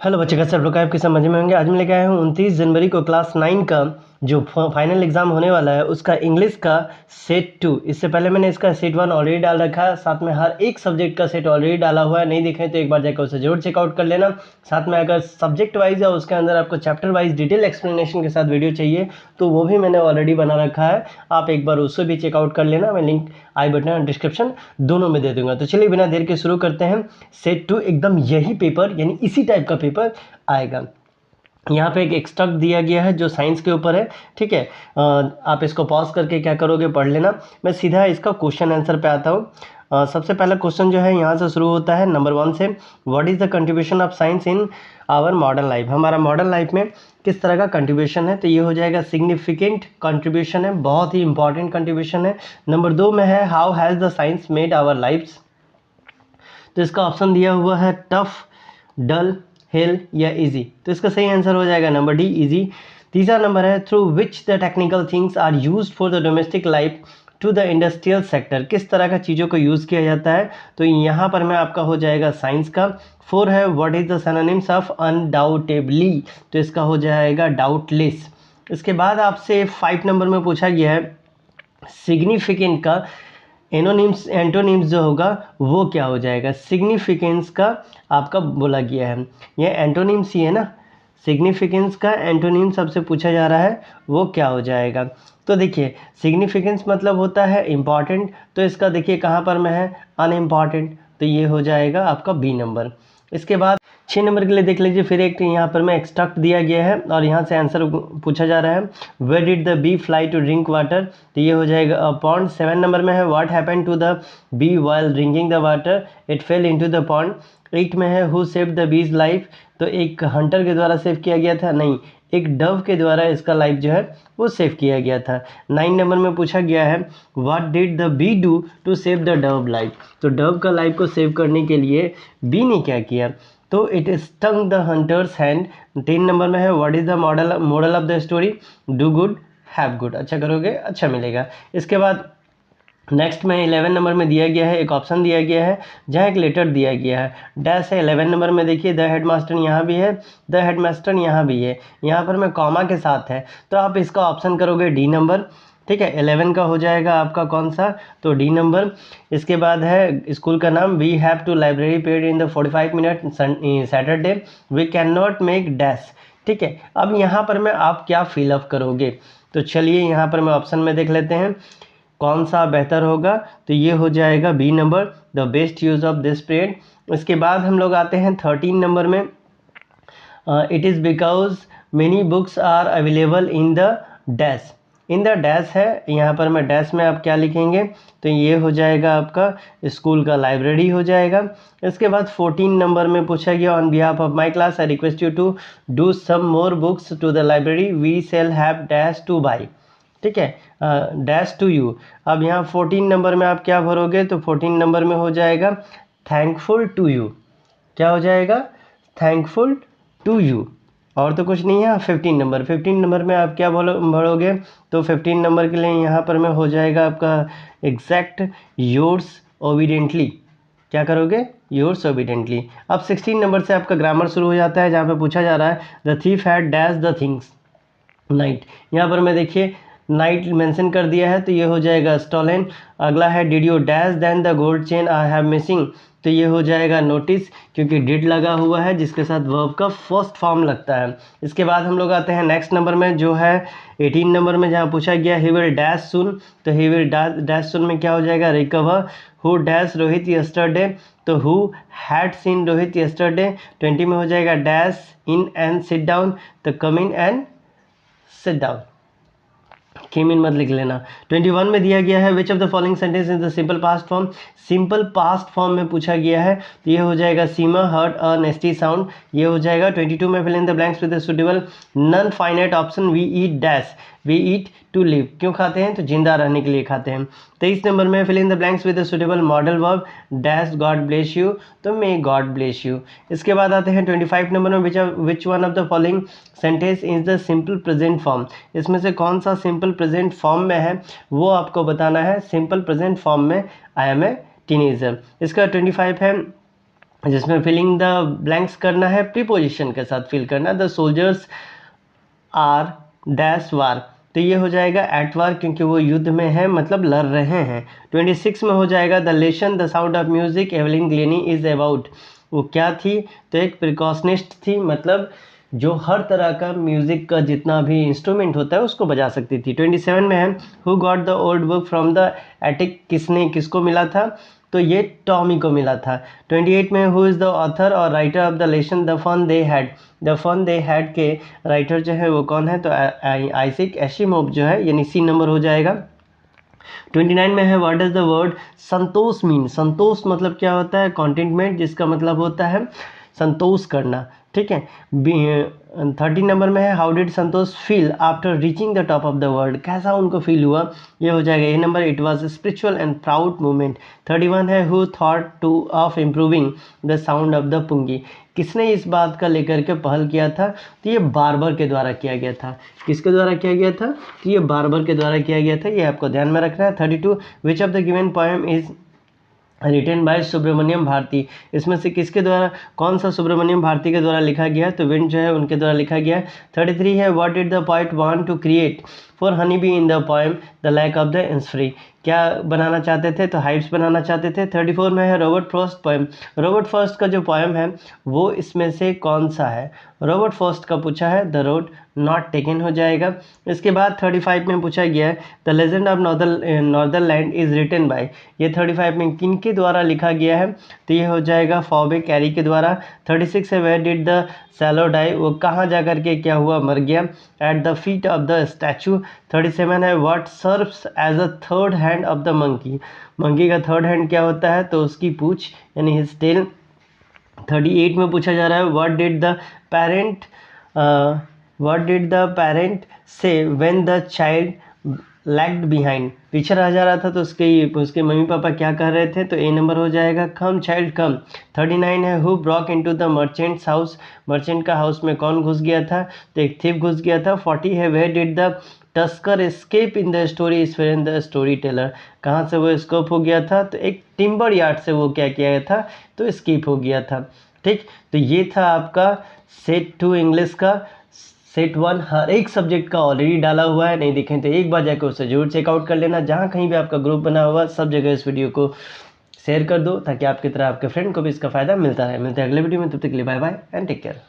Hello बच्चे, कैसे आप लोग? आपके समझ में होंगे। आज मैं लेके आया हूँ 29 जनवरी को क्लास 9 का जो फाइनल एग्जाम होने वाला है उसका इंग्लिश का सेट 2। इससे पहले मैंने इसका सेट 1 ऑलरेडी डाल रखा है, साथ में हर एक सब्जेक्ट का सेट ऑलरेडी डाला हुआ है। नहीं देखें तो एक बार जाकर उसे जरूर चेकआउट कर लेना। साथ में अगर सब्जेक्ट वाइज है उसके अंदर आपको चैप्टर वाइज डिटेल एक्सप्लेनेशन के साथ वीडियो चाहिए तो वो भी मैंने ऑलरेडी बना रखा है, आप एक बार उससे भी चेकआउट कर लेना। मैं लिंक आई बटन और डिस्क्रिप्शन दोनों में दे दूंगा। तो चलिए बिना देर के शुरू करते हैं। सेट 2 एकदम यही पेपर यानी इसी टाइप का पेपर आएगा। यहाँ पे एक एक्सट्रैक्ट दिया गया है जो साइंस के ऊपर है, ठीक है। आप इसको पॉज करके क्या करोगे, पढ़ लेना। मैं सीधा इसका क्वेश्चन आंसर पे आता हूँ। सबसे पहला क्वेश्चन जो है यहाँ से शुरू होता है नंबर 1 से। What is the contribution of science in our modern life? हमारा मॉडर्न लाइफ में किस तरह का कंट्रीब्यूशन है? तो ये हो जाएगा सिग्निफिकेंट कंट्रीब्यूशन है, बहुत ही इंपॉर्टेंट कंट्रीब्यूशन है। नंबर 2 में है how has the science made our lifes? तो इसका ऑप्शन दिया हुआ है टफ, डल, हेल या इजी। तो इसका सही आंसर हो जाएगा नंबर डी, इजी। तीसरा नंबर है through which the technical things are used for the domestic life to the industrial sector? किस तरह का चीज़ों को यूज़ किया जाता है? तो यहाँ पर मैं आपका हो जाएगा साइंस का। 4 है what is the synonyms of undoubtedly? तो इसका हो जाएगा डाउटलेस। इसके बाद आपसे 5 नंबर में पूछा गया है सिग्निफिकेंट का एनोनिम्स एंटोनिम्स जो होगा वो क्या हो जाएगा? सिग्निफिकेंस का आपका बोला गया है, ये एंटोनिम्स ही है ना। सिग्निफिकेंस का एंटोनिम सबसे पूछा जा रहा है, वो क्या हो जाएगा? तो देखिए सिग्निफिकेंस मतलब होता है इम्पॉर्टेंट, तो इसका देखिए कहाँ पर में है, अनइम्पॉर्टेंट। तो ये हो जाएगा आपका बी नंबर। इसके बाद 6 नंबर के लिए देख लीजिए, फिर एक यहाँ पर में एक्सट्रैक्ट दिया गया है और यहाँ से आंसर पूछा जा रहा है where did the bee fly to drink water? तो ये हो जाएगा पॉन्ड। 7 नंबर में है what happen to the bee while drinking the water? It fell into the pond. 8 में है who saved the bee's life? तो एक हंटर के द्वारा सेव किया गया था, नहीं, एक डव के द्वारा इसका लाइफ जो है वो सेव किया गया था। 9 नंबर में पूछा गया है what did the bee do to save the dove life? तो डव का लाइफ को सेव करने के लिए बी ने क्या किया? तो it stung the hunter's hand. 10 number में है what is the model of the story? Do good have good. अच्छा करोगे अच्छा मिलेगा। इसके बाद नेक्स्ट में 11 नंबर में दिया गया है, एक ऑप्शन दिया गया है जहाँ एक लेटर दिया गया है, डैश है। 11 नंबर में देखिए द हेडमास्टर यहाँ भी है, द हेडमास्टर यहाँ भी है, यहाँ पर मैं कॉमा के साथ है, तो आप इसका ऑप्शन करोगे डी नंबर, ठीक है। 11 का हो जाएगा आपका कौन सा? तो डी नंबर। इसके बाद है स्कूल का नाम we have two library period in the 45 minute Saturday, we can not make dash, ठीक है। अब यहाँ पर मैं आप क्या फिलअप करोगे? तो चलिए यहाँ पर मैं ऑप्शन में देख लेते हैं कौन सा बेहतर होगा। तो ये हो जाएगा B number, the best use of this period. इसके बाद हम लोग आते हैं 13 नंबर में, it is because many books are available in the dash. In the dash है, यहाँ पर मैं डैश में आप क्या लिखेंगे? तो ये हो जाएगा आपका स्कूल का लाइब्रेरी हो जाएगा। इसके बाद 14 नंबर में पूछा गया on behalf of my class I request you to do some more books to the library, we shall have dash to buy, ठीक है, डैश टू यू। अब यहाँ 14 नंबर में आप क्या भरोगे? तो 14 नंबर में हो जाएगा थैंकफुल टू यू। क्या हो जाएगा? थैंकफुल टू यू, और तो कुछ नहीं है। 15 नंबर में आप क्या भरोगे? तो 15 नंबर के लिए यहाँ पर में हो जाएगा आपका एग्जैक्ट योर्स ओबीडेंटली। क्या करोगे? Yours obediently. अब 16 नंबर से आपका ग्रामर शुरू हो जाता है जहाँ पे पूछा जा रहा है the thief had dash the things night. यहाँ पर मैं देखिए नाइट मेंशन कर दिया है तो ये हो जाएगा स्टॉलन। अगला है did you dash then the gold chain I have missing? तो ये हो जाएगा नोटिस, क्योंकि डिड लगा हुआ है जिसके साथ वर्ब का फर्स्ट फॉर्म लगता है। इसके बाद हम लोग आते हैं नेक्स्ट नंबर में जो है 18 नंबर में, जहाँ पूछा गया ही विल डैश सुन। तो ही विल डैश सुन में क्या हो जाएगा? Recover. Who dash Rohit yesterday? तो who had seen Rohit yesterday. 20 में हो जाएगा dash in and sit down, तो come in and sit down, came in मत लिख लेना। 21 में दिया गया है which of the following sentence is the simple past form? Simple past form में पूछा गया है तो ये हो जाएगा सीमा हर्ट अ नेस्टी साउंड, ये हो जाएगा। 22 में fill in the blanks with the suitable non finite option, we eat dash, we eat to live. क्यों खाते हैं? तो जिंदा रहने के लिए खाते हैं। 23 नंबर में fill in the blanks with the suitable modal verb, dash God bless you, तो मे गॉड ब्लेस यू। इसके बाद आते हैं 25 नंबर में which one of the following sentence is the simple present form? इसमें से कौन सा सिंपल प्रेजेंट फॉर्म में है वो आपको बताना है। सिंपल प्रेजेंट फॉर्म में आई एम ए टीनेजर। इसका 25 है जिसमें फिलिंग द ब्लैंक्स करना है, प्रीपोजिशन के साथ फिल करना। द सोल्जर्स आर डैश वार, तो ये हो जाएगा एट वार, क्योंकि वो युद्ध में है, मतलब लड़ रहे हैं। 26 में हो जाएगा the lesson the sound of music Evelyn Glenny is about, वो क्या थी, तो एक प्रिकॉशनिस्ट थी, मतलब जो हर तरह का म्यूज़िक का जितना भी इंस्ट्रूमेंट होता है उसको बजा सकती थी। 27 में है who got the old book from the attic, किसको मिला था, तो ये टॉमी को मिला था। 28 में हु इज़ द ऑथर और writer of the lesson the fun they had, the fun they had के राइटर जो है वो कौन है, तो आइजैक एसिमोव जो है, यानी सी नंबर हो जाएगा। 29 में है what does the word Santosh mean, Santosh मतलब क्या होता है, कॉन्टेंटमेंट, जिसका मतलब होता है संतोष करना, ठीक है। 30 नंबर में है how did Santosh feel after reaching the top of the world, कैसा उनको फील हुआ, ये हो जाएगा A number, it was spiritual and proud moment. 31 है who thought to of improving the sound of the pungi, किसने इस बात का लेकर के पहल किया था, तो ये बार्बर के द्वारा किया गया था। किसके द्वारा किया गया था, तो ये बार्बर के द्वारा किया गया था, ये आपको ध्यान में रखना है। 32 which of the given poem is written by Subramania Bharati, इसमें से किसके द्वारा, कौन सा सुब्रमण्यम भारती के द्वारा लिखा गया, तो विंड जो है उनके द्वारा लिखा गया। 33 है what did the poet want to create for honey bee in the poem the lake of the Innisfree, क्या बनाना चाहते थे, तो हाइव्स बनाना चाहते थे। 34 में है Robert Frost poem, Robert Frost का जो पोएम है वो इसमें से कौन सा है, रॉबर्ट फ्रॉस्ट का पूछा है, द रोड नॉट टेकन हो जाएगा। इसके बाद 35 में पूछा गया है the legend of northern land is written by, ये 35 में किन के द्वारा लिखा गया है, तो ये हो जाएगा फॉबे कैरी के द्वारा। 36 है where did the swallow die, वो कहाँ जा कर के क्या हुआ, मर गया, at the feet of the statue. 37 है what serves as a third hand of the monkey, monkey का थर्ड हैंड क्या होता है, तो उसकी पूछ यानी हिज टेल। 38 में पूछा जा रहा है व्हाट डिड द पेरेंट से when the child lagged behind, पीछे रह जा रहा था तो उसके मम्मी पापा क्या कह रहे थे, तो ए नंबर हो जाएगा कम चाइल्ड कम। 39 है who Brock into the merchants house, merchant का हाउस में कौन घुस गया था, तो एक थीफ घुस गया था। 40 है where did the tusker escape in the story is fair the story teller, कहाँ से वो एस्केप हो गया था, तो एक टिम्बर यार्ड से वो क्या किया था, तो एस्केप हो गया था, ठीक। तो ये था आपका सेट 2 इंग्लिश का। सेट 1 हर एक सब्जेक्ट का ऑलरेडी डाला हुआ है, नहीं देखें तो एक बार जाकर उसे जरूर चेकआउट कर लेना। जहाँ कहीं भी आपका ग्रुप बना हुआ सब जगह इस वीडियो को शेयर कर दो, ताकि आपकी तरह आपके फ्रेंड को भी इसका फ़ायदा मिलता रहे। मिलते हैं अगले वीडियो में, तब तक के लिए bye bye and take care.